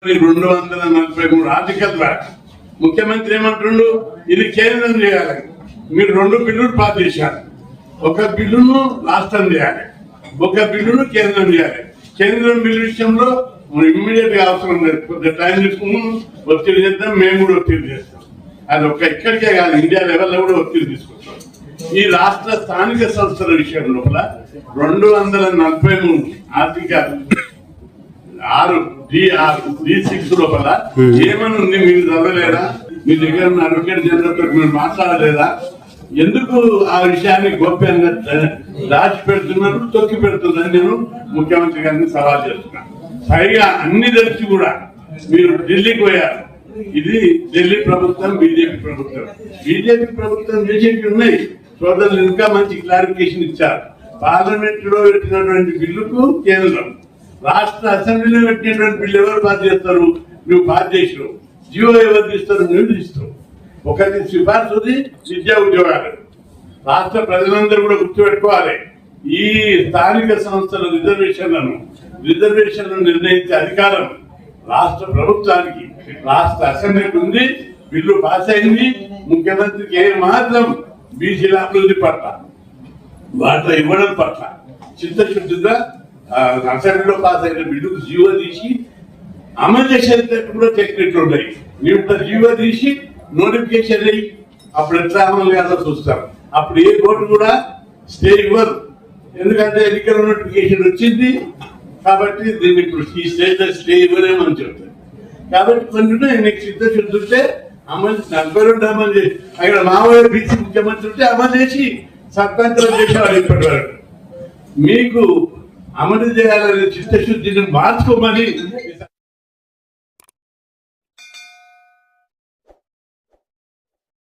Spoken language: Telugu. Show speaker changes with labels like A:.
A: 243 ఆర్టికల్ ద్వారా ముఖ్యమంత్రి ఏమంటుండు, ఇది కేంద్రం చేయాలని. మీరు 2 బిల్లులు పాస్ చేశారు. ఒక బిల్లును రాష్ట్రం చేయాలి, ఒక బిల్లును కేంద్రం చేయాలి. కేంద్రం బిల్లు విషయంలో ఇమ్మీడియట్ గా అవసరం లేదు, కొద్దిగా టైం తీసుకుని ఒత్తిడి చేద్దాం. మేము కూడా ఒత్తిడి చేస్తాం. అది ఒక ఇక్కడికే కాదు, ఇండియా లెవెల్లో కూడా ఒత్తిడి తీసుకుంటాం. ఈ రాష్ట్ర స్థానిక సంస్థల విషయం లోపల 243 ఆర్టికల్ 6D6 లోపల ఏమని ఉంది మీరు చదవలేదా? మీ దగ్గర ఉన్న అడ్వకేట్ జనరల్ తో మీరు మాట్లాడలేదా? ఎందుకు ఆ విషయాన్ని గోప్యంగా దాచి పెడుతున్నారు, తొక్కి పెడుతున్నారు? నేను ముఖ్యమంత్రి గారిని సవాల్ చేస్తున్నాను. పైగా అన్ని తెలిసి కూడా మీరు ఢిల్లీకి పోయారు. ఇది ఢిల్లీ ప్రభుత్వం, బీజేపీ ప్రభుత్వం. బీజేపీ ప్రభుత్వం చేసేవి ఉన్నాయి. సోదరులు ఇంకా మంచి క్లారిఫికేషన్ ఇచ్చారు. పార్లమెంట్ లో పెట్టినటువంటి బిల్లుకు కేంద్రం, రాష్ట్ర అసెంబ్లీలో పెట్టినటువంటి బిల్లు ఎవరు పాస్ చేస్తారు? నువ్వు పాస్ చేసినావు. జియో ఎవరు తీస్తారు? నువ్వు తీస్తావు. ఒకటి సిఫార్సుది విద్యా ఉద్యోగాలు. రాష్ట్ర ప్రజలందరూ కూడా గుర్తుపెట్టుకోవాలి, ఈ స్థానిక సంస్థల రిజర్వేషన్లను నిర్ణయించే అధికారం రాష్ట్ర ప్రభుత్వానికి, రాష్ట్ర అసెంబ్లీకి ఉంది. బిల్లు పాస్ అయింది. ముఖ్యమంత్రికి ఏ మాత్రం బీసీల అభివృద్ధి పట్ల, వాటిలో ఇవ్వడం పట్ల చిత్తశుద్ధిగా అసెంబ్లీలో పాస్ అయిన బిల్లుకు జీవో తీసి అమలు చేసేటట్టు కూడా టెక్నిక్లు ఉన్నాయి. నీకు జీవో తీసి నోటిఫికేషన్ అయ్యి అప్పుడు ఎట్లా అమలు కాదో చూస్తారు. అప్పుడు ఏ కోర్టు కూడా స్టే ఇవ్వరు, ఎందుకంటే ఎన్నికల నోటిఫికేషన్ వచ్చింది కాబట్టి దీన్ని ఇప్పుడు ఈ స్టేజ్ స్టే ఇవ్వలేమని చెప్తారు. కాబట్టి కొన్ని నీకు చిత్తశుద్ధి ఉంటే అమలు 42 అమలు చేసి, అక్కడ మామూలు బీసీ ముఖ్యమంత్రి ఉంటే అమలు చేసి సర్పంచులు చేసేవాళ్ళు. ఇప్పటి వరకు మీకు అమలు చేయాలనే చిత్తశుద్ధిని మార్చుకోమని